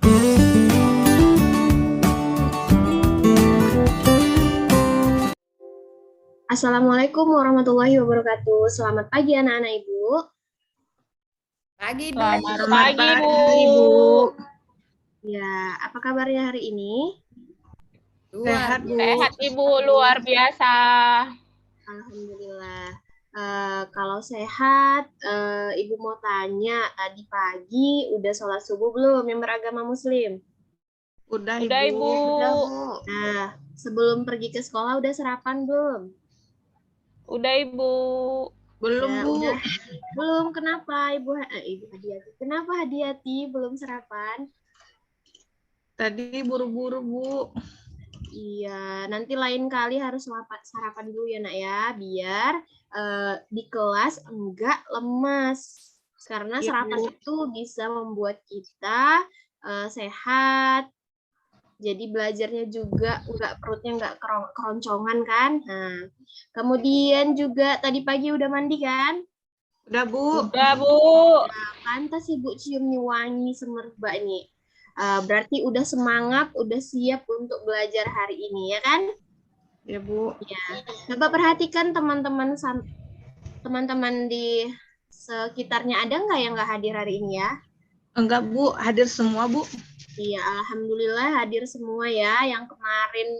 Assalamualaikum warahmatullahi wabarakatuh. Selamat pagi anak-anak Ibu. Pagi, Bu. Selamat Selamat pagi, Bu. Ibu. Ya, apa kabarnya hari ini? Sehat, Bu. Sehat, Ibu. Luar biasa. Alhamdulillah. Kalau sehat, Ibu mau tanya, tadi pagi udah sholat subuh belum yang beragama Muslim? Udah, Ibu. Udah, Bu. Nah, sebelum pergi ke sekolah udah sarapan belum? Udah, Ibu. Belum, Ya, Bu. udah. Belum. Kenapa Ibu Hadiati? Kenapa Hadiati belum sarapan? Tadi buru-buru, Bu. Iya, nanti lain kali harus sarapan dulu ya nak ya, biar di kelas enggak lemas. Karena Iya, sarapan Bu. itu bisa membuat kita sehat. Jadi belajarnya juga perutnya enggak keroncongan kan. Nah, kemudian juga tadi pagi udah mandi kan? Udah, Bu. Udah, Bu. Nah, pantas Ibu cium nih wangi semerbak nih. Berarti udah semangat, udah siap untuk belajar hari ini ya kan? Ya, Bu. Ya. Coba perhatikan teman-teman di sekitarnya, ada nggak yang nggak hadir hari ini ya? Enggak, Bu. Hadir semua, Bu. Iya, alhamdulillah hadir semua ya. Yang kemarin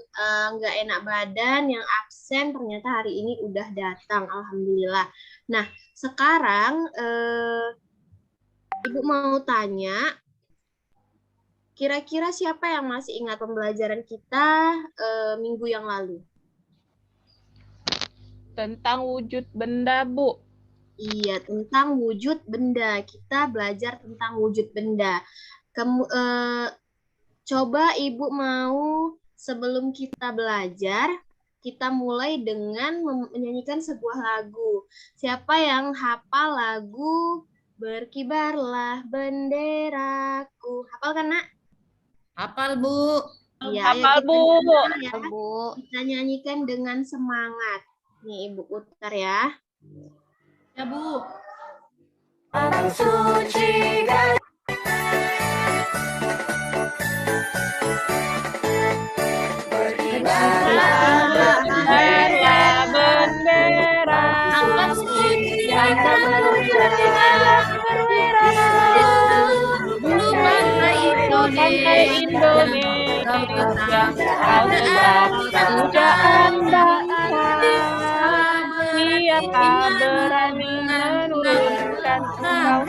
nggak enak badan, yang absen ternyata hari ini udah datang, alhamdulillah. Nah, sekarang Ibu mau tanya, kira-kira siapa yang masih ingat pembelajaran kita minggu yang lalu? Tentang wujud benda, Bu. Iya, tentang wujud benda. Kita belajar tentang wujud benda. Coba Ibu mau sebelum kita belajar, kita mulai dengan menyanyikan sebuah lagu. Siapa yang hafal lagu Berkibarlah Benderaku? Hafal kan, Nak? Hafal, Bu. Iya, Hafal, ayo Bu. ya. Kita nyanyikan dengan semangat. Nih, Ibu putar ya. Ya, Bu. Alam suci Berkibarlah bendera. Alam suci bulu pantai Indonesia. Kau tetap pujaan bangsa. Siapa berani menurunkan engkau?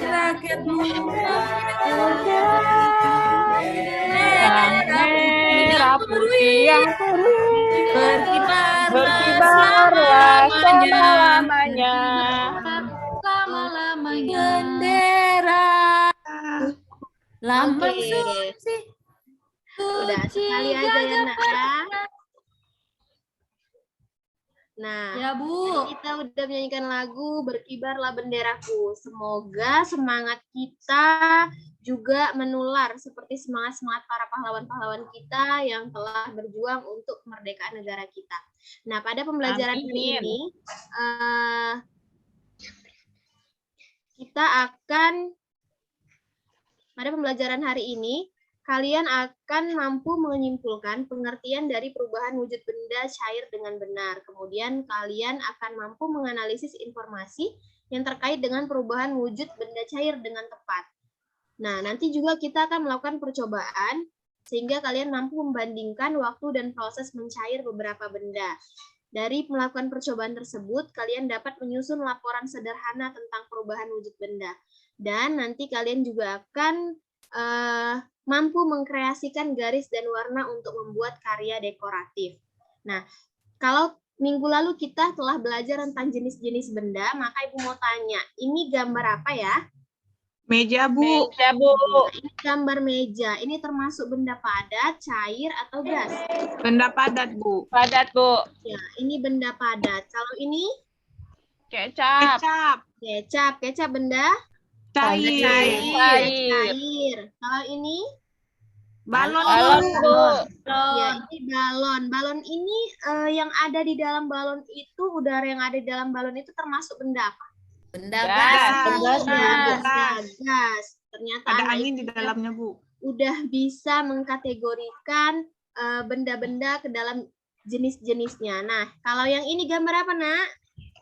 Merah putih yang berkibarlah selama-lamanya. Bendera lambang Oke. suci. Udah sekali aja ya, Nak ya. Nah, Ya, Bu. kita udah menyanyikan lagu Berkibarlah Benderaku. Semoga semangat kita juga menular seperti semangat-semangat para pahlawan-pahlawan kita yang telah berjuang untuk kemerdekaan negara kita. Nah, pada pembelajaran hari ini, pada pembelajaran hari ini, kalian akan mampu menyimpulkan pengertian dari perubahan wujud benda cair dengan benar. Kemudian kalian akan mampu menganalisis informasi yang terkait dengan perubahan wujud benda cair dengan tepat. Nah, nanti juga kita akan melakukan percobaan sehingga kalian mampu membandingkan waktu dan proses mencair beberapa benda. Dari melakukan percobaan tersebut, kalian dapat menyusun laporan sederhana tentang perubahan wujud benda. Dan nanti kalian juga akan mampu mengkreasikan garis dan warna untuk membuat karya dekoratif. Nah, kalau minggu lalu kita telah belajar tentang jenis-jenis benda, maka Ibu mau tanya, ini gambar apa ya? Meja, Bu. Meja, Bu. Nah, ini gambar meja. Ini termasuk benda padat, cair, atau gas? Benda padat, Bu. Padat, Bu. Ya, ini benda padat. Kalau ini? Kecap. Kecap. Kecap benda? Cair. Cair. Kalau ini? Balon, Bu. Ya, ini balon. Balon ini yang ada di dalam balon itu, udara yang ada di dalam balon itu termasuk benda apa? Benda Gas. gas. Gas. ternyata Ada Anak angin ini di dalamnya, Bu. udah bisa mengkategorikan benda-benda ke dalam jenis-jenisnya. Nah, kalau yang ini gambar apa, Nak?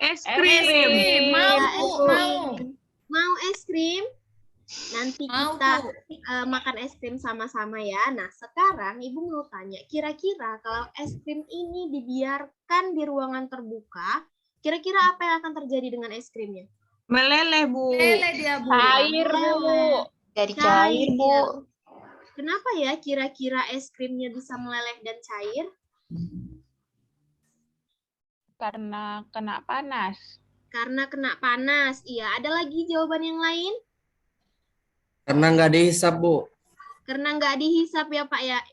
Es Es krim. krim. Mau, Ya, Bu, es mau. krim. Mau es krim? Nanti Mau, kita Bu. makan es krim sama-sama ya. Nah, sekarang Ibu mau tanya, kira-kira kalau es krim ini dibiarkan di ruangan terbuka, kira-kira apa yang akan terjadi dengan es krimnya? Meleleh, Bu. Lele dia, Bu. Cair, Bu. Jadi Cair. cair, Bu. Kenapa ya kira-kira es krimnya bisa meleleh dan cair? Karena kena panas. Karena kena panas. Iya, ada lagi jawaban yang lain? Karena nggak dihisap, Bu. Karena nggak dihisap ya Pak ya.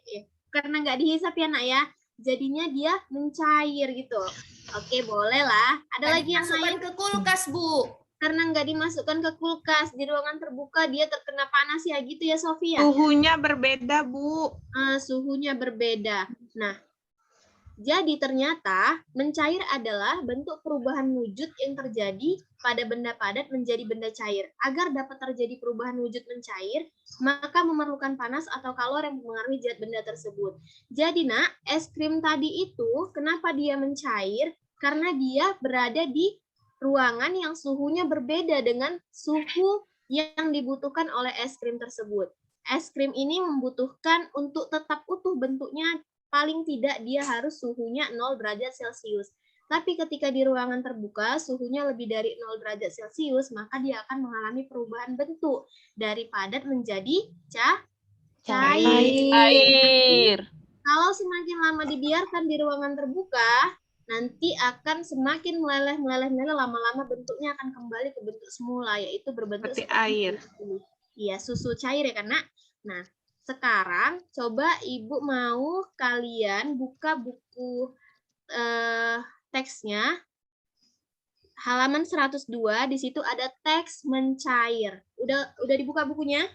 Karena nggak dihisap ya Nak ya. Jadinya dia mencair gitu. Oke, boleh lah. Ada lagi yang Masukkan lain? ke kulkas, Bu. Karena nggak dimasukkan ke kulkas, di ruangan terbuka dia terkena panas ya gitu ya Sofia. Suhunya berbeda, Bu. Suhunya berbeda. Nah, jadi ternyata mencair adalah bentuk perubahan wujud yang terjadi pada benda padat menjadi benda cair. Agar dapat terjadi perubahan wujud mencair, maka memerlukan panas atau kalor yang mempengaruhi zat benda tersebut. Jadi Nak, es krim tadi itu kenapa dia mencair? Karena dia berada di ruangan yang suhunya berbeda dengan suhu yang dibutuhkan oleh es krim tersebut. Es krim ini membutuhkan untuk tetap utuh bentuknya, paling tidak dia harus suhunya 0 derajat Celcius. Tapi ketika di ruangan terbuka, suhunya lebih dari 0 derajat Celcius, maka dia akan mengalami perubahan bentuk dari padat menjadi cair. Cair. Kalau semakin lama dibiarkan di ruangan terbuka, nanti akan semakin meleleh, lama-lama bentuknya akan kembali ke bentuk semula, yaitu berbentuk Seperti air. susu. Iya, susu cair ya kan, Nak? Nah, sekarang coba Ibu mau kalian buka buku teksnya, halaman 102, di situ ada teks mencair. Udah dibuka bukunya?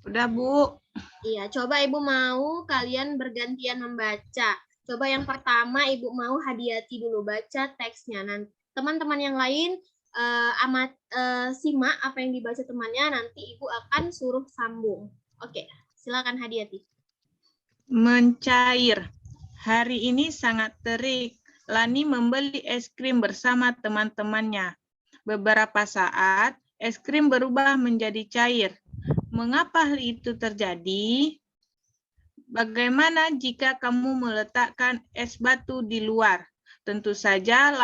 Udah, Bu. Iya, coba Ibu mau kalian bergantian membaca. Coba yang pertama Ibu mau Hadiati dulu baca teksnya. Nanti teman-teman yang lain simak apa yang dibaca temannya, nanti Ibu akan suruh sambung. Oke, silakan Hadiati. Mencair. Hari ini sangat terik. Lani membeli es krim bersama teman-temannya. Beberapa saat, es krim berubah menjadi cair. Mengapa hal itu terjadi? Bagaimana jika kamu meletakkan es batu di luar? Tentu saja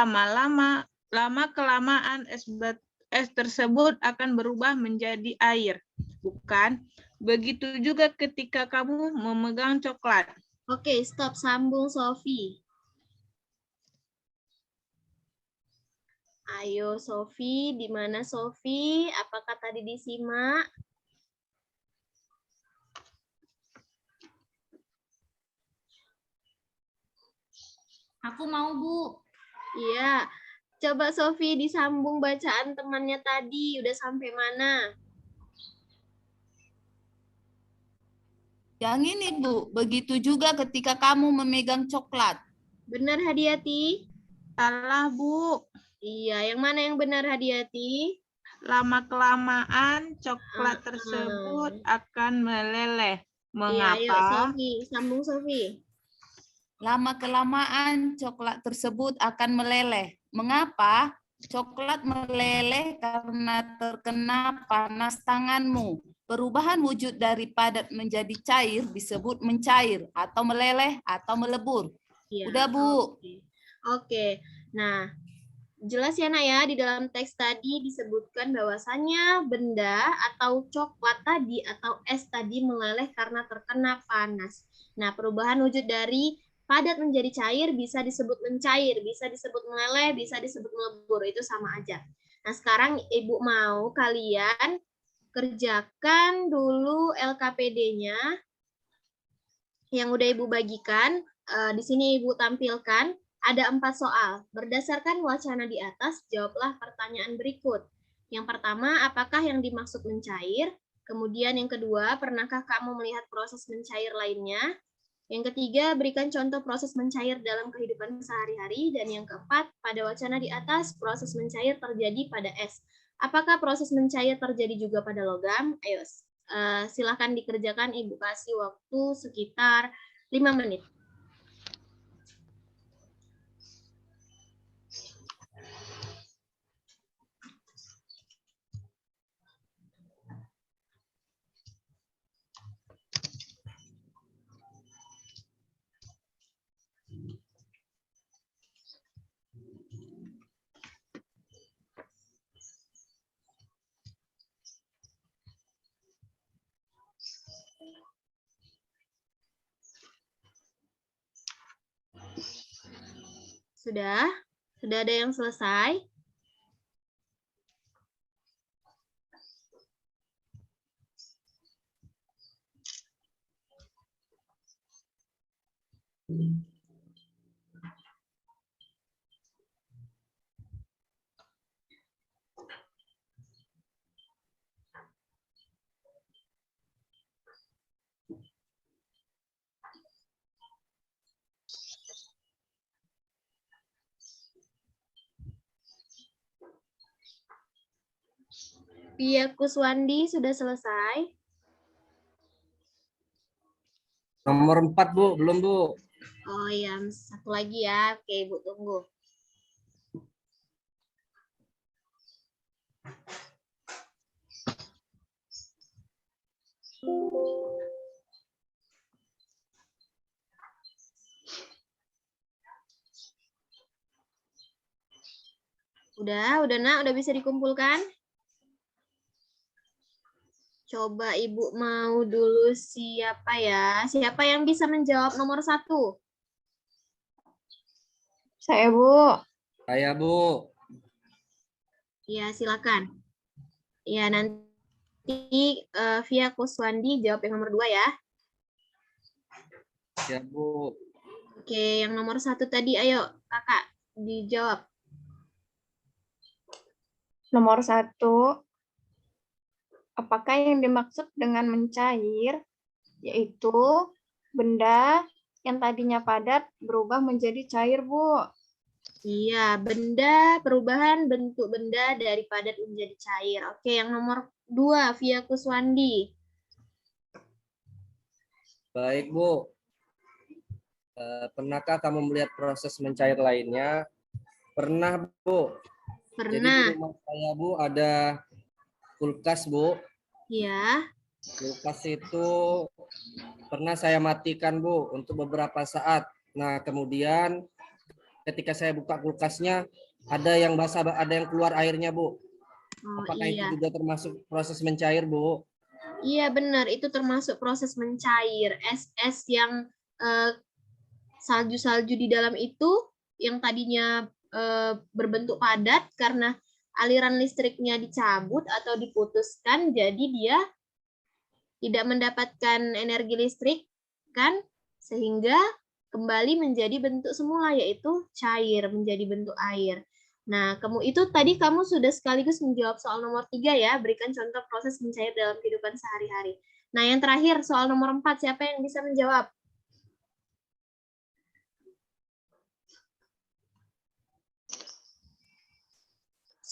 lama-kelamaan es tersebut akan berubah menjadi air. Bukan? Begitu juga ketika kamu memegang coklat. Oke, stop, sambung Sofi. Ayo Sofi, di mana Sofi? Apakah tadi disimak? Aku mau, Bu. Iya. Coba Sofi disambung bacaan temannya tadi. Udah sampai mana? Yang ini, Bu. Begitu juga ketika kamu memegang coklat. Benar Hadiati? Salah, Bu. Iya, yang mana yang benar Hadiati? Lama-kelamaan coklat tersebut akan meleleh. Iya, yuk Mengapa? Sofi, sambung Sofi. Lama-kelamaan coklat tersebut akan meleleh. Mengapa? Coklat meleleh karena terkena panas tanganmu. Perubahan wujud dari padat menjadi cair disebut mencair atau meleleh atau melebur. Iya. Udah, Bu. Oke. Nah, jelas ya Nak ya, di dalam teks tadi disebutkan bahwasannya benda atau coklat tadi atau es tadi meleleh karena terkena panas. Nah, perubahan wujud dari padat menjadi cair bisa disebut mencair, bisa disebut meleleh, bisa disebut melebur, itu sama aja. Nah, sekarang Ibu mau kalian kerjakan dulu LKPD-nya yang udah Ibu bagikan. Di sini Ibu tampilkan ada 4 soal. Berdasarkan wacana di atas, jawablah pertanyaan berikut. Yang pertama, apakah yang dimaksud mencair? Kemudian yang kedua, pernahkah kamu melihat proses mencair lainnya? Yang ketiga, berikan contoh proses mencair dalam kehidupan sehari-hari. Dan yang keempat, pada wacana di atas, proses mencair terjadi pada es. Apakah proses mencair terjadi juga pada logam? Ayo, silakan dikerjakan. Ibu kasih waktu sekitar 5 menit. Sudah? Sudah ada yang selesai? Pia Kuswandi sudah selesai? Nomor 4, Bu. Belum, Bu. Oh iya, satu lagi ya. Oke, Ibu tunggu. Udah nak, udah bisa dikumpulkan? Coba Ibu mau dulu siapa ya? Siapa yang bisa menjawab nomor 1? Saya, Bu. Saya, Bu. Ya, silakan. Ya, nanti Via Kuswandi jawab yang nomor 2 ya. Siap, Bu. Oke, yang nomor 1 tadi, ayo kakak dijawab. Nomor 1, apakah yang dimaksud dengan mencair, yaitu benda yang tadinya padat berubah menjadi cair, Bu. Iya, benda, perubahan bentuk benda dari padat menjadi cair. Oke, yang nomor 2, Via Kuswandi. Baik, Bu. Pernahkah kamu melihat proses mencair lainnya? Pernah, Bu. Jadi di Pernah. rumah saya, Bu, ada kulkas, Bu. Iya. Kulkas itu pernah saya matikan, Bu, untuk beberapa saat. Nah, kemudian ketika saya buka kulkasnya, ada yang basah, ada yang keluar airnya, Bu. Oh, Apakah iya. itu juga termasuk proses mencair, Bu? Iya, benar. Itu termasuk proses mencair. Es-es yang salju-salju di dalam itu yang tadinya berbentuk padat karena aliran listriknya dicabut atau diputuskan, jadi dia tidak mendapatkan energi listrik, kan? Sehingga kembali menjadi bentuk semula, yaitu cair, menjadi bentuk air. Nah, itu tadi kamu sudah sekaligus menjawab soal nomor 3 ya, berikan contoh proses mencair dalam kehidupan sehari-hari. Nah, yang terakhir, soal nomor 4, siapa yang bisa menjawab?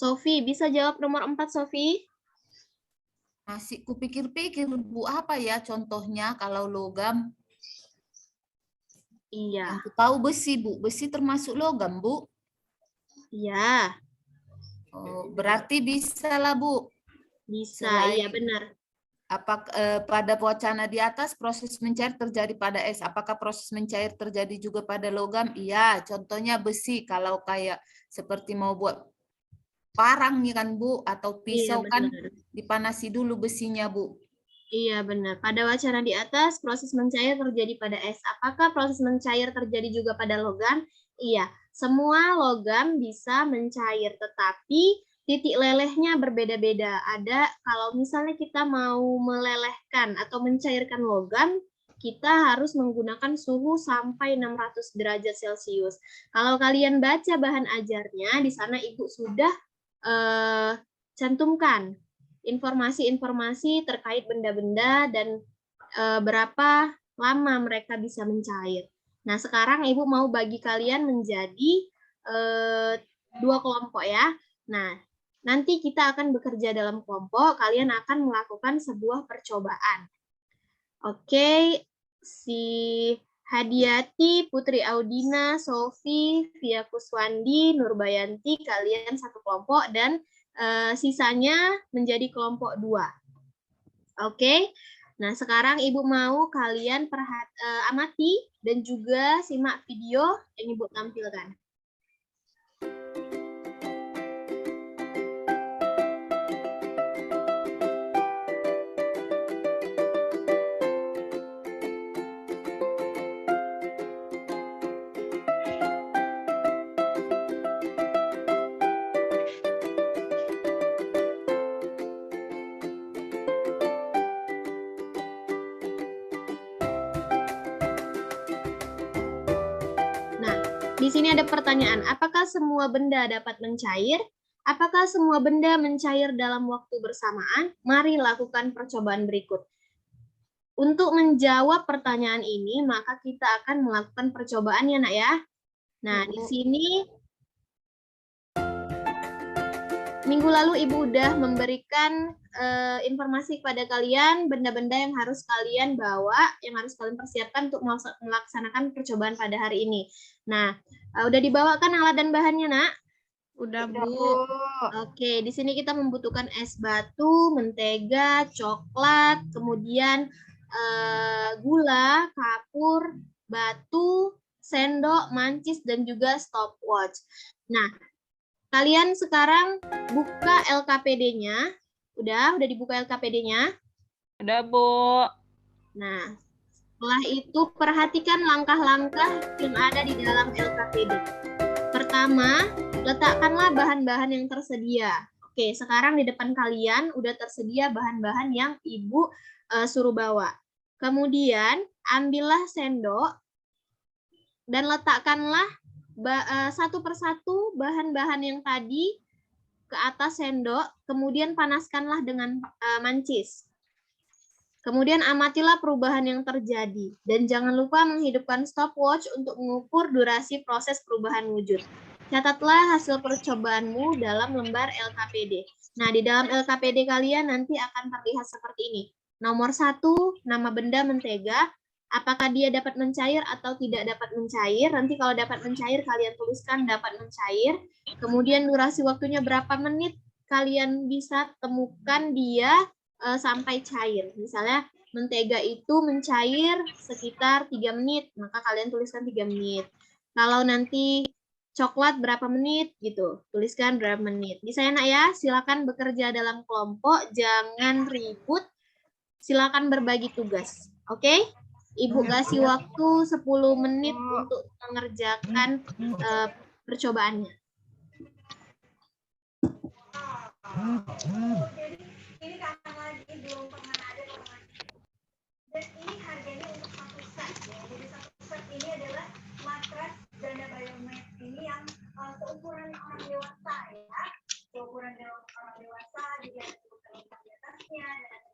Sofi, bisa jawab nomor 4, Sofi? Masih kupikir-pikir, Bu, apa ya contohnya kalau logam? Iya. Yang tahu besi, Bu. Besi termasuk logam, Bu. Iya. Oh, berarti bisa lah, Bu. Bisa, iya benar. Pada wacana di atas proses mencair terjadi pada es. Apakah proses mencair terjadi juga pada logam? Iya, contohnya besi. Kalau kayak seperti mau buat parang nih kan, Bu, atau pisau kan dipanasi dulu besinya, Bu. Iya benar. Pada wacana di atas proses mencair terjadi pada es. Apakah proses mencair terjadi juga pada logam? Iya, semua logam bisa mencair, tetapi titik lelehnya berbeda-beda. Ada kalau misalnya kita mau melelehkan atau mencairkan logam, kita harus menggunakan suhu sampai 600 derajat Celcius. Kalau kalian baca bahan ajarnya, di sana Ibu sudah cantumkan informasi-informasi terkait benda-benda dan berapa lama mereka bisa mencair. Nah, sekarang Ibu mau bagi kalian menjadi 2 kelompok ya. Nah, nanti kita akan bekerja dalam kelompok, kalian akan melakukan sebuah percobaan. Oke, si Hadiati, Putri Audina, Sofi, Via Kuswandi, Nurbayanti, kalian satu kelompok dan sisanya menjadi kelompok 2. Oke, nah sekarang Ibu mau kalian amati dan juga simak video yang Ibu tampilkan. Di sini ada pertanyaan, apakah semua benda dapat mencair? Apakah semua benda mencair dalam waktu bersamaan? Mari lakukan percobaan berikut. Untuk menjawab pertanyaan ini, maka kita akan melakukan percobaan ya, Nak ya. Nah, di sini minggu lalu Ibu udah memberikan informasi kepada kalian benda-benda yang harus kalian bawa, yang harus kalian persiapkan untuk melaksanakan percobaan pada hari ini. Nah, udah dibawakan alat dan bahannya, Nak? Udah, Bu. Oke, di sini kita membutuhkan es batu, mentega, coklat, kemudian gula, kapur, batu, sendok, mancis, dan juga stopwatch. Nah, kalian sekarang buka LKPD-nya. Udah dibuka LKPD-nya? Udah, Bu. Nah, setelah itu perhatikan langkah-langkah yang ada di dalam LKPD. Pertama, letakkanlah bahan-bahan yang tersedia. Oke, sekarang di depan kalian udah tersedia bahan-bahan yang Ibu suruh bawa. Kemudian, ambillah sendok dan letakkanlah satu persatu bahan-bahan yang tadi ke atas sendok, kemudian panaskanlah dengan mancis. Kemudian amatilah perubahan yang terjadi. Dan jangan lupa menghidupkan stopwatch untuk mengukur durasi proses perubahan wujud. Catatlah hasil percobaanmu dalam lembar LKPD. Nah, di dalam LKPD kalian nanti akan terlihat seperti ini. Nomor 1, nama benda mentega. Apakah dia dapat mencair atau tidak dapat mencair? Nanti kalau dapat mencair, kalian tuliskan dapat mencair. Kemudian durasi waktunya berapa menit kalian bisa temukan dia sampai cair. Misalnya mentega itu mencair sekitar 3 menit, maka kalian tuliskan 3 menit. Kalau nanti coklat berapa menit gitu, tuliskan berapa menit. Bisa ya, Nak ya? Silakan bekerja dalam kelompok, jangan ribut. Silakan berbagi tugas. Oke? Ibu kasih waktu 10 menit untuk mengerjakan percobaannya. Ini kapan lagi belum pernah ada dan ini harganya untuk satu set ya. Jadi satu set ini adalah matras Ganda Biomed ini yang seukuran orang dewasa ya. Seukuran orang dewasa juga ada di atasnya dan ada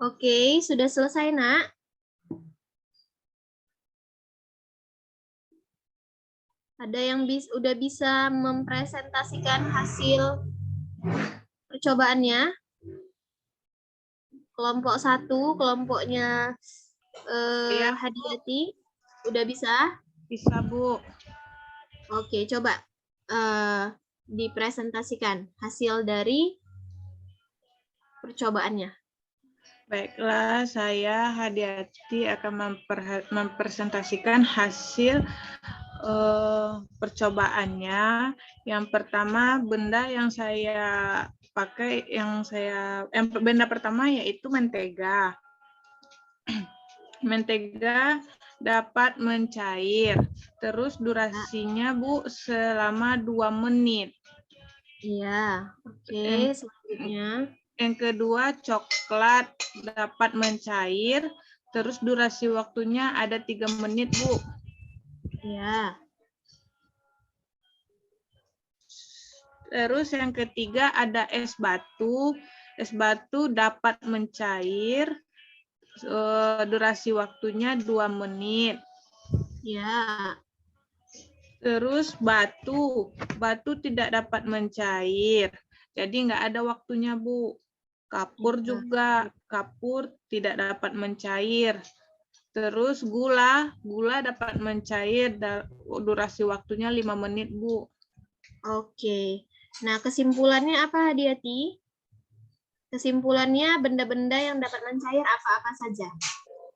Oke, sudah selesai, Nak? Ada yang udah bisa mempresentasikan hasil percobaannya? Kelompok 1, kelompoknya Iya. Hadiati, udah bisa? Bisa, Bu. Oke, coba dipresentasikan hasil dari percobaannya. Baiklah, saya Hadiati akan mempresentasikan hasil percobaannya. Yang pertama, benda yang saya pakai, benda pertama yaitu mentega. Mentega dapat mencair. Terus durasinya, Bu, selama 2 menit. Iya, oke. Selanjutnya. Yang kedua, coklat dapat mencair. Terus durasi waktunya ada 3 menit, Bu. Iya. Terus yang ketiga ada es batu. Es batu dapat mencair. Durasi waktunya 2 menit. Ya. Terus batu tidak dapat mencair. Jadi nggak ada waktunya, Bu. Kapur juga, kapur tidak dapat mencair. Terus gula dapat mencair, durasi waktunya 5 menit, Bu. Oke. Nah, kesimpulannya apa, Hadiati? Kesimpulannya benda-benda yang dapat mencair apa-apa saja?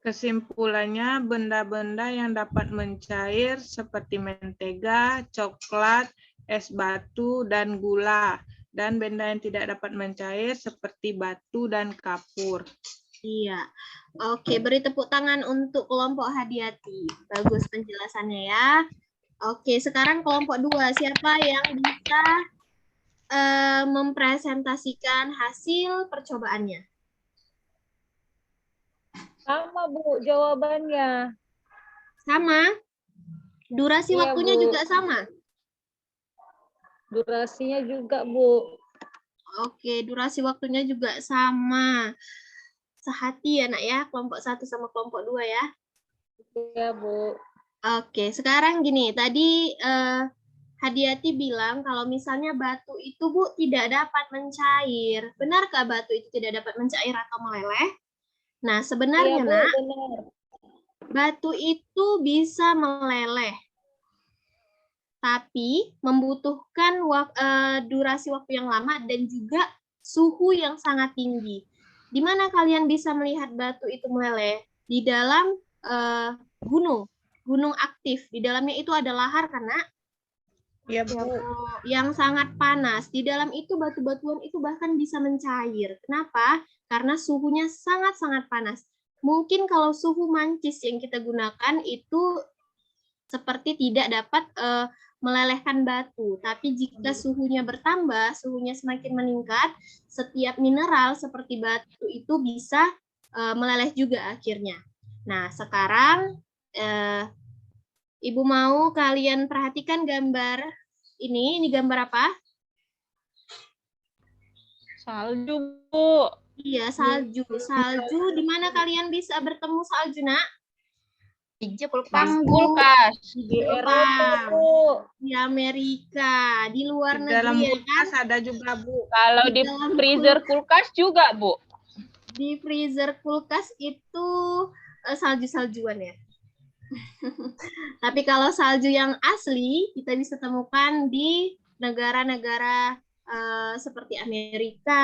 Kesimpulannya, benda-benda yang dapat mencair seperti mentega, coklat, es batu, dan gula. Dan benda yang tidak dapat mencair seperti batu dan kapur. Iya. Oke, beri tepuk tangan untuk kelompok Hadiati. Bagus penjelasannya ya. Oke, sekarang kelompok 2. Siapa yang bisa mempresentasikan hasil percobaannya? Sama, Bu, jawabannya. Sama? Durasi Iya, waktunya Bu. juga sama? Durasinya juga, Bu. Oke, durasi waktunya juga sama. Sehati ya, Nak ya, kelompok 1 sama kelompok 2 ya. Iya, Bu. Oke, sekarang gini, tadi Hadiati bilang kalau misalnya batu itu, Bu, tidak dapat mencair. Benarkah batu itu tidak dapat mencair atau meleleh? Nah, sebenarnya, Iya, Bu, Nak, benar. batu itu bisa meleleh, tapi membutuhkan durasi waktu yang lama dan juga suhu yang sangat tinggi. Di mana kalian bisa melihat batu itu meleleh? Di dalam gunung aktif. Di dalamnya itu ada lahar karena Ya, Bu. yang sangat panas. Di dalam itu batu-batuan itu bahkan bisa mencair. Kenapa? Karena suhunya sangat-sangat panas. Mungkin kalau suhu mancis yang kita gunakan itu seperti tidak dapat melelehkan batu. Tapi jika suhunya bertambah, suhunya semakin meningkat, setiap mineral seperti batu itu bisa meleleh juga akhirnya. Nah, sekarang Ibu mau kalian perhatikan gambar ini. Ini gambar apa? Salju, Bu. Iya, salju. Salju, di mana kalian bisa bertemu salju, Nak? Di Jepang, Bu. Kulkas. Di Eropa, Jepang, Bu. di Amerika, di luar Di dalam negeri ya kan? kulkas ada juga, Bu. Kalau di dalam freezer kulkas juga, Bu. Di freezer kulkas itu salju-saljuan ya. Tapi kalau salju yang asli kita bisa temukan di negara-negara seperti Amerika,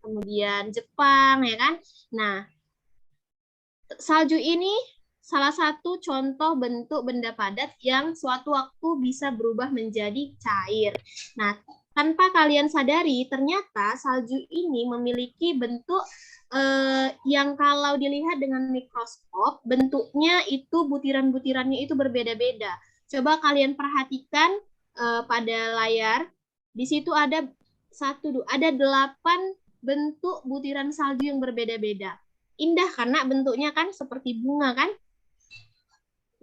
kemudian Jepang, ya kan? Nah, salju ini salah satu contoh bentuk benda padat yang suatu waktu bisa berubah menjadi cair. Nah, tanpa kalian sadari, ternyata salju ini memiliki bentuk yang kalau dilihat dengan mikroskop, bentuknya itu butiran-butirannya itu berbeda-beda. Coba kalian perhatikan pada layar, di situ ada 8 bentuk butiran salju yang berbeda-beda. Indah karena bentuknya kan seperti bunga kan?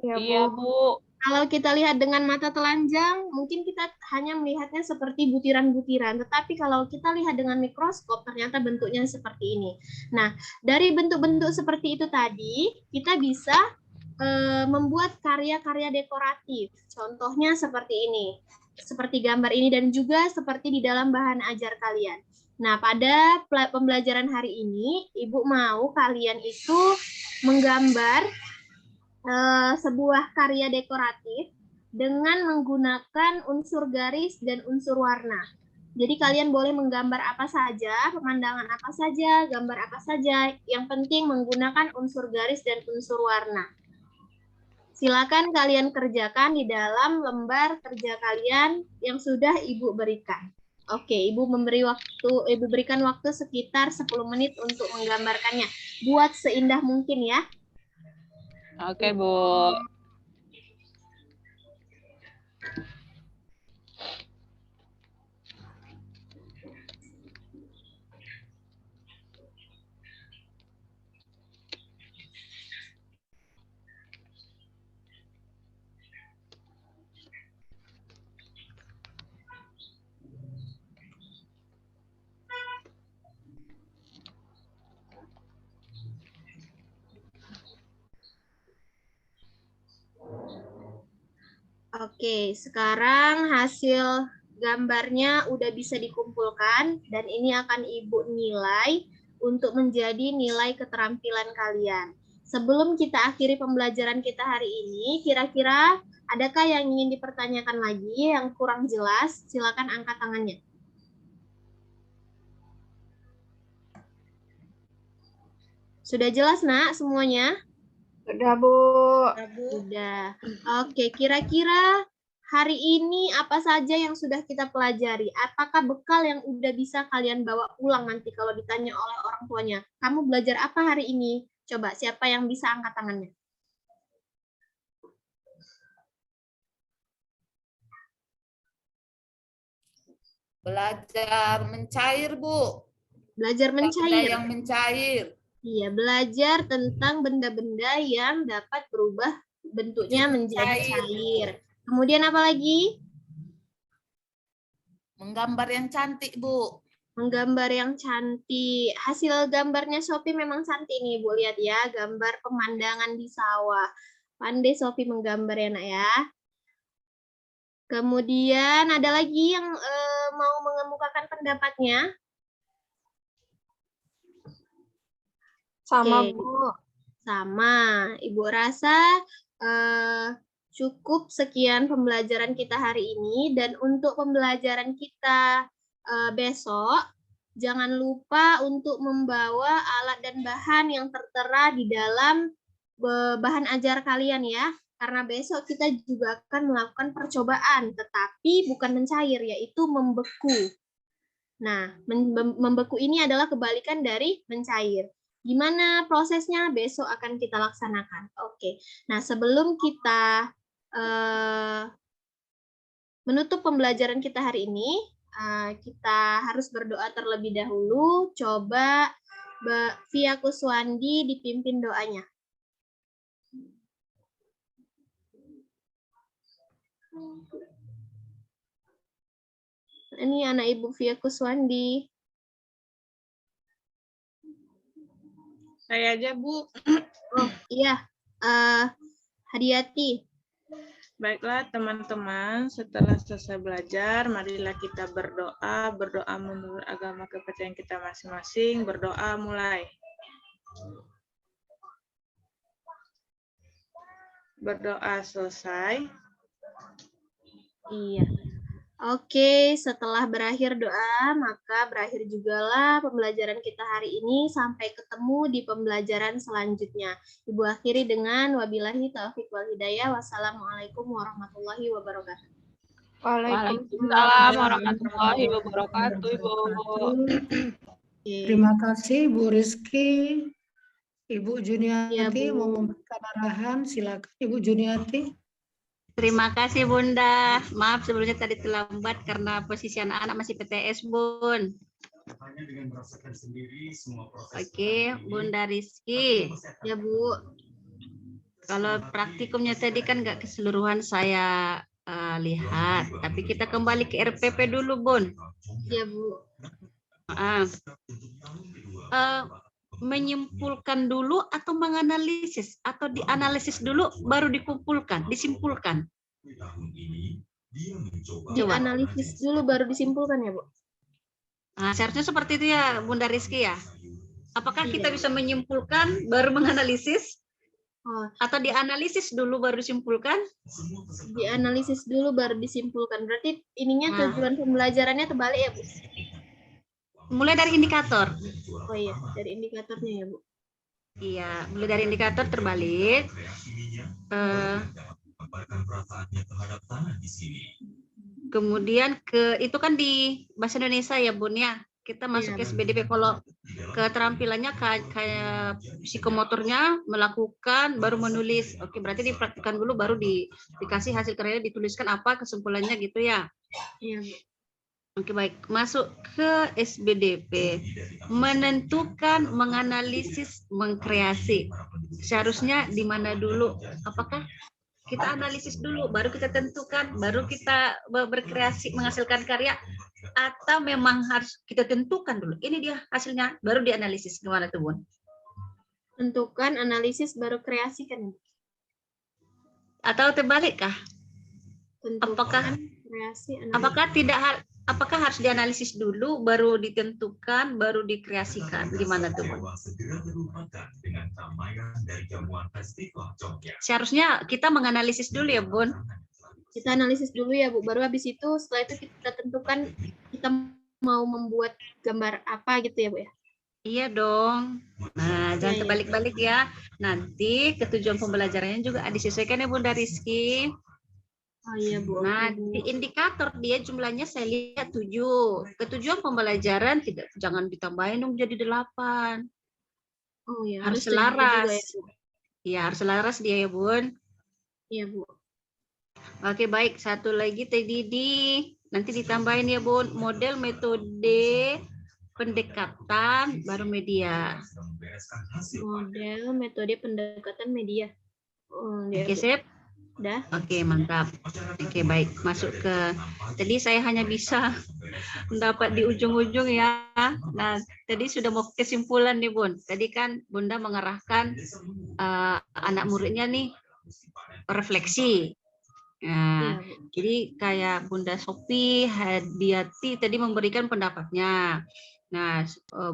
Iya, Bu. Kalau kita lihat dengan mata telanjang, mungkin kita hanya melihatnya seperti butiran-butiran. Tetapi kalau kita lihat dengan mikroskop, ternyata bentuknya seperti ini. Nah, dari bentuk-bentuk seperti itu tadi, kita bisa membuat karya-karya dekoratif. Contohnya seperti ini. Seperti gambar ini dan juga seperti di dalam bahan ajar kalian. Nah, pada pembelajaran hari ini, Ibu mau kalian itu menggambar sebuah karya dekoratif dengan menggunakan unsur garis dan unsur warna. Jadi kalian boleh menggambar apa saja, pemandangan apa saja, gambar apa saja. Yang penting menggunakan unsur garis dan unsur warna. Silakan kalian kerjakan di dalam lembar kerja kalian yang sudah Ibu berikan. Oke, Ibu berikan waktu sekitar 10 menit untuk menggambarkannya. Buat seindah mungkin ya. Oke, Bu. Oke, sekarang hasil gambarnya udah bisa dikumpulkan dan ini akan Ibu nilai untuk menjadi nilai keterampilan kalian. Sebelum kita akhiri pembelajaran kita hari ini, kira-kira adakah yang ingin dipertanyakan lagi yang kurang jelas? Silakan angkat tangannya. Sudah jelas, Nak, semuanya? Sudah, Bu. Sudah. Oke, kira-kira hari ini apa saja yang sudah kita pelajari? Apakah bekal yang udah bisa kalian bawa pulang nanti kalau ditanya oleh orang tuanya? Kamu belajar apa hari ini? Coba, siapa yang bisa angkat tangannya? Belajar mencair, Bu. Belajar Benda mencair. yang mencair. Iya, belajar tentang benda-benda yang dapat berubah bentuknya menjadi cair. Kemudian apa lagi? Menggambar yang cantik, Bu. Menggambar yang cantik. Hasil gambarnya Sophie memang cantik nih, Bu. Lihat ya, gambar pemandangan di sawah. Pandai Sophie menggambar ya, Nak ya. Kemudian ada lagi yang mau mengemukakan pendapatnya? Sama, Oke. Bu. Sama. Ibu rasa cukup sekian pembelajaran kita hari ini. Dan untuk pembelajaran kita besok, jangan lupa untuk membawa alat dan bahan yang tertera di dalam bahan ajar kalian ya. Karena besok kita juga akan melakukan percobaan, tetapi bukan mencair, yaitu membeku. Nah, membeku ini adalah kebalikan dari mencair. Gimana prosesnya? Besok akan kita laksanakan. Oke. Nah, sebelum kita menutup pembelajaran kita hari ini, kita harus berdoa terlebih dahulu. Coba Via Kuswandi dipimpin doanya. Ini anak Ibu Via Kuswandi. Saya aja, Bu. Oh iya, Hadiati. Baiklah teman-teman, setelah selesai belajar, marilah kita berdoa. Berdoa menurut agama kepercayaan kita masing-masing. Berdoa mulai. Berdoa selesai. Iya. Oke, setelah berakhir doa, maka berakhir jugalah pembelajaran kita hari ini. Sampai ketemu di pembelajaran selanjutnya. Ibu akhiri dengan wabillahi taufiq wal hidayah. Wassalamualaikum warahmatullahi wabarakatuh. Waalaikumsalam warahmatullahi wabarakatuh, Ibu. Terima kasih Bu Rizky. Ibu Juniati Ya, Bu. mau memberikan arahan, silakan Ibu Juniati. Terima kasih Bunda. Maaf sebelumnya tadi terlambat karena posisi anak-anak masih PTS, Bun. Oke, Bunda Rizky. Ya, Bu. Kalau praktikumnya tadi kan nggak keseluruhan saya lihat, tapi kita kembali ke RPP dulu, Bun. Ya, Bu. Menyimpulkan dulu atau menganalisis atau dianalisis dulu baru dikumpulkan, disimpulkan. Dianalisis dulu baru disimpulkan ya, Bu. Nah, seharusnya seperti itu ya, Bunda Rizky ya. Apakah kita Iya. bisa menyimpulkan baru menganalisis? Oh, Atau dianalisis dulu baru disimpulkan? dianalisis dulu baru disimpulkan. Berarti ininya Nah. tujuan pembelajarannya terbalik ya, Bu? Mulai dari indikator. Oh iya, dari indikatornya ya, Bu. Iya, mulai dari indikator terbalik. Kemudian itu kan di bahasa Indonesia ya, Bun ya. Kita masuk ke SBDP. Kalau keterampilannya kayak psikomotornya melakukan baru menulis. Oke, berarti dipraktikkan dulu baru dikasih hasil karyanya, dituliskan apa kesimpulannya gitu ya. Iya, Bu. Oke, baik. Masuk ke SBDP. Menentukan, menganalisis, mengkreasi. Seharusnya di mana dulu? Apakah kita analisis dulu, baru kita tentukan, baru kita berkreasi, menghasilkan karya, atau memang harus kita tentukan dulu? Ini dia hasilnya, baru dianalisis. Gimana tuh, Bun? Tentukan, analisis, baru kreasi kan? Atau terbalik kah? Tentukan, kreasi, analisis. Apakah harus dianalisis dulu, baru ditentukan, baru dikreasikan? Gimana tuh, Bun? Seharusnya kita menganalisis dulu ya, Bun. Kita analisis dulu ya, Bu. Baru habis itu, setelah itu kita tentukan kita mau membuat gambar apa gitu ya, Bu ya? Iya dong. Nah, jangan terbalik-balik ya. Nanti ketujuan pembelajarannya juga disesuaikan ya, Bunda Rizky. Oh iya, Bu. Nah, di indikator dia jumlahnya saya lihat 7. Ketujuan pembelajaran jangan ditambahin dong jadi 8. Oh iya, Harus juga selaras. ya, Bu. Iya, harus selaras dia ya, Bun. Iya, Bu. Oke, baik. Satu lagi tadi nanti ditambahin ya, Bun. Model metode pendekatan baru media. Model metode pendekatan media. Oh, iya, Oke, Bu. sip. Udah. Oke, mantap. Oke, baik. Masuk ke tadi saya hanya bisa mendapat di ujung-ujung ya. Nah, tadi sudah mau kesimpulan nih, Bun. Tadi kan Bunda mengarahkan anak muridnya nih refleksi. Nah, jadi kayak Bunda Sophie, Hadiati tadi memberikan pendapatnya. Nah,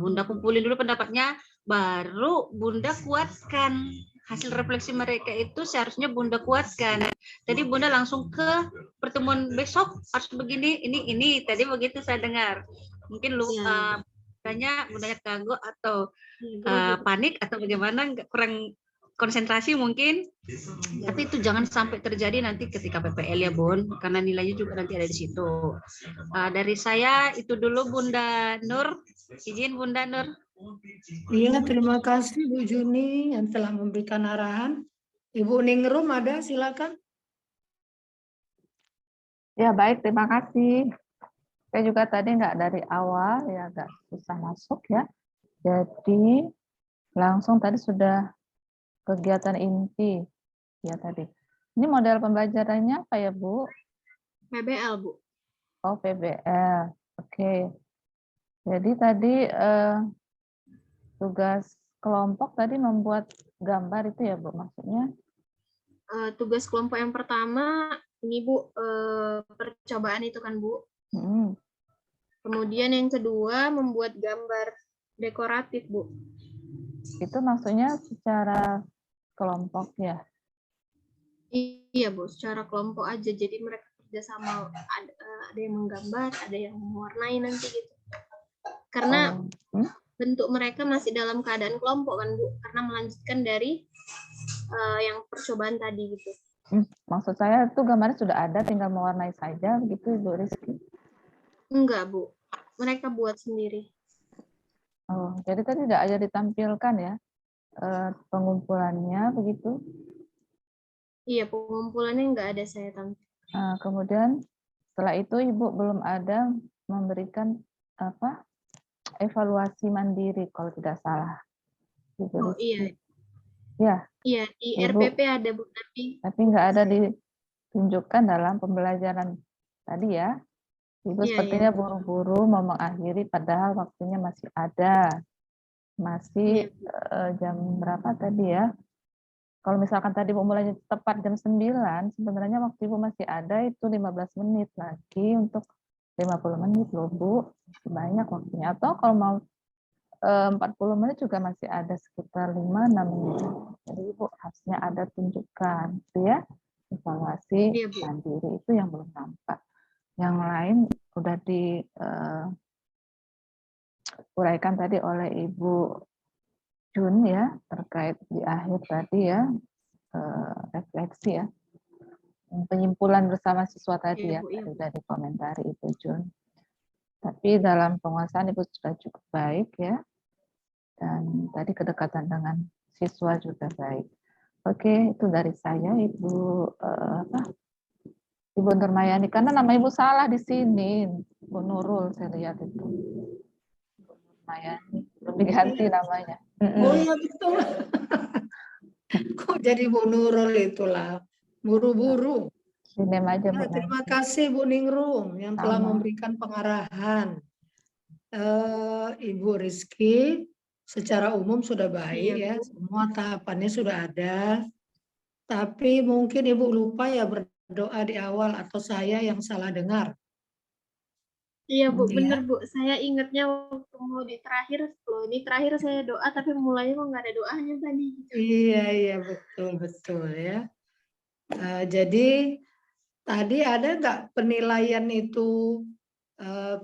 Bunda kumpulin dulu pendapatnya, baru Bunda kuatkan. Hasil refleksi mereka itu seharusnya Bunda kuatkan. Tadi Bunda langsung ke pertemuan besok harus begini, ini. Tadi begitu saya dengar. Mungkin lupa, bundanya kagok atau panik atau bagaimana, kurang konsentrasi mungkin. Tapi itu jangan sampai terjadi nanti ketika PPL ya, Bun, karena nilainya juga nanti ada di situ. Dari saya itu dulu, Bunda Nur. Izin Bunda Nur. Iya, terima kasih Bu Juni yang telah memberikan arahan. Ibu Ningrum ada, silakan. Ya, baik, terima kasih. Saya juga tadi nggak dari awal, ya agak susah masuk ya. Jadi langsung tadi sudah kegiatan inti ya tadi. Ini model pembelajarannya apa ya, Bu? PBL, Bu. Oh, PBL. Oke. Jadi tadi tugas kelompok tadi membuat gambar itu ya, Bu, maksudnya? Tugas kelompok yang pertama ini, Bu, percobaan itu kan, Bu. Kemudian yang kedua membuat gambar dekoratif, Bu. Itu maksudnya secara kelompok ya? Iya, Bu, secara kelompok aja. Jadi mereka kerjasama, ada yang menggambar, ada yang mewarnai nanti gitu. Karena bentuk mereka masih dalam keadaan kelompok kan, Bu, karena melanjutkan dari yang percobaan tadi gitu. Maksud saya itu gambarnya sudah ada, tinggal mewarnai saja begitu, Ibu Rizky? Enggak, Bu. Mereka buat sendiri. Oh, jadi tadi tidak ada ditampilkan ya pengumpulannya begitu? Iya, pengumpulannya enggak ada saya tampil. Kemudian setelah itu Ibu belum ada memberikan apa evaluasi mandiri kalau tidak salah. Oh iya. Ya. Iya, di Ibu, RPP ada, Bu, tapi nggak ada ditunjukkan dalam pembelajaran tadi ya. Ibu sepertinya buru-buru mau mengakhiri padahal waktunya masih ada. Masih jam berapa tadi ya? Kalau misalkan tadi Ibu mulainya tepat jam 9, sebenarnya waktu Ibu masih ada itu 15 menit lagi untuk 50 menit loh, Bu. Banyak waktunya. Atau kalau mau 40 menit juga masih ada sekitar 5-6 menit. Jadi Ibu harusnya ada tunjukkan, gitu ya. Evaluasi Iya, Bu. mandiri itu yang belum nampak. Yang lain udah diuraikan tadi oleh Ibu Jun ya, terkait di akhir tadi ya, refleksi ya. Penyimpulan bersama siswa tadi ya, Iya, Bu, iya, tadi Bu. udah dikomentari Ibu Jun. Tapi dalam penguasaan Ibu sudah cukup baik ya. Dan tadi kedekatan dengan siswa juga baik. Oke, itu dari saya Ibu Ibu Nurmayani. Karena nama Ibu salah di sini, Bu Nurul saya lihat itu. Ibu Nurmayani belum diganti namanya. Oh iya betul. Kok jadi Bu Nurul itulah. Buru-buru. Sinem aja Bu. Nah, terima kasih Bu Ningrum yang telah Sama. memberikan pengarahan. Ibu Rizky secara umum sudah baik Iya, ya, Bu. semua tahapannya sudah ada. Tapi mungkin Ibu lupa ya berdoa di awal atau saya yang salah dengar. Iya, Bu, Ya. bener, Bu. Saya ingatnya waktu mau di terakhir, loh, ini terakhir saya doa, tapi mulainya kok nggak ada doanya tadi. Iya betul ya. Jadi tadi ada nggak penilaian itu,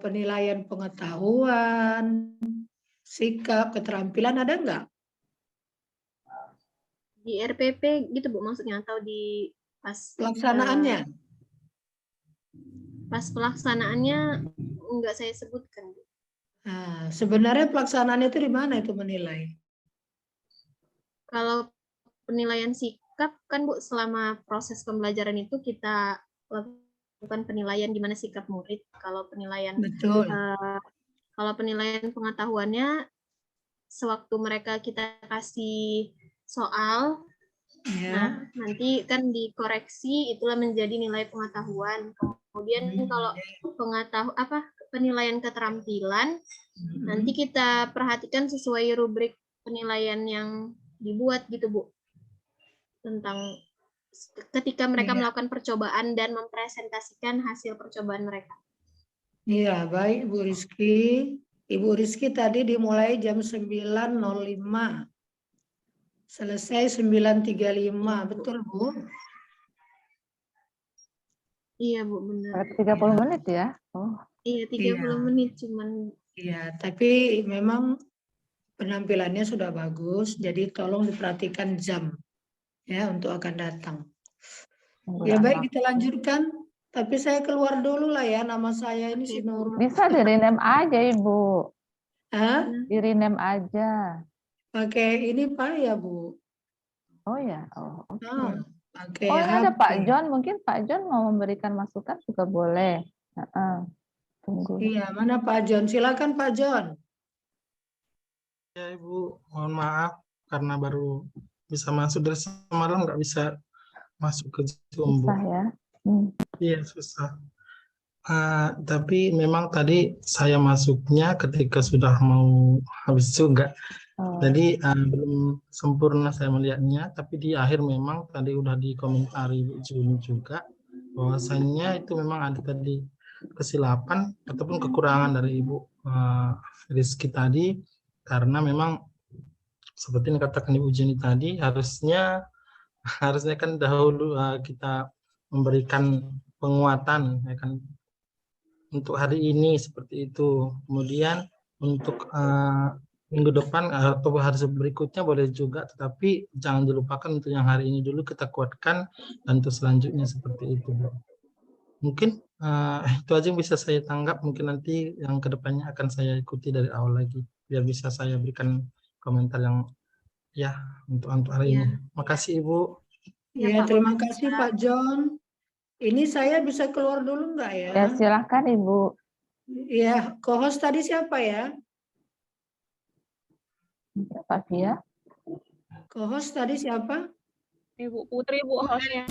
penilaian pengetahuan, sikap, keterampilan ada nggak? Di RPP gitu, Bu, maksudnya, atau di pas Pelaksanaannya? Pas pelaksanaannya enggak saya sebutkan, Bu. Nah, sebenarnya pelaksanaan itu di mana itu menilai? Kalau penilaian sikap kan, Bu, selama proses pembelajaran itu kita lakukan penilaian gimana sikap murid. Kalau penilaian Betul. kalau penilaian pengetahuannya sewaktu mereka kita kasih soal, Ya. nah nanti kan dikoreksi, itulah menjadi nilai pengetahuan. Kemudian kalau penilaian keterampilan, nanti kita perhatikan sesuai rubrik penilaian yang dibuat gitu, Bu. Tentang ketika mereka melakukan percobaan dan mempresentasikan hasil percobaan mereka. Iya, baik Bu Rizky. Ibu Rizky tadi dimulai jam 9.05. Selesai 9.35, betul Bu? Iya, Bu, benar. 30 menit ya? Oh. Iya, 30 menit cuman. Iya, tapi memang penampilannya sudah bagus, jadi tolong diperhatikan jam ya untuk akan datang. Ya baik, kita lanjutkan. Tapi saya keluar dulu lah ya, nama saya ini si Nurul. Bisa di-rename aja Ibu. Hah? Di-rename aja. Pakai ini Pak ya Bu? Oh ya, oh oke. Pakai Oh ini ada HP. Pak John, mungkin Pak John mau memberikan masukan juga boleh. Tunggu. Iya, mana Pak John? Silakan Pak John. Ya Ibu, mohon maaf karena baru bisa masuk dari semalam, nggak bisa masuk ke Zoom, Bu. Susah ya. Iya, susah. Tapi memang tadi saya masuknya ketika sudah mau habis juga. Jadi belum sempurna saya melihatnya, tapi di akhir memang tadi udah dikomentari Bu Juni juga bahwasannya itu memang ada tadi kesilapan ataupun kekurangan dari Ibu Rizky tadi, karena memang seperti yang dikatakan Ibu Juni tadi harusnya kan dahulu kita memberikan penguatan ya kan untuk hari ini seperti itu. Kemudian untuk minggu depan atau hari berikutnya boleh juga, tetapi jangan dilupakan untuk yang hari ini dulu kita kuatkan dan untuk selanjutnya seperti itu, Bu. Mungkin itu aja yang bisa saya tanggap. Mungkin nanti yang kedepannya akan saya ikuti dari awal lagi biar bisa saya berikan komentar yang ya untuk hari ini. Makasih Ibu. Ya, terima kasih Pak John. Ini saya bisa keluar dulu nggak ya? Ya silakan Ibu. Ya, co-host tadi siapa ya? Pak Fia. Co-host tadi siapa? Ibu Putri, Bu hostnya.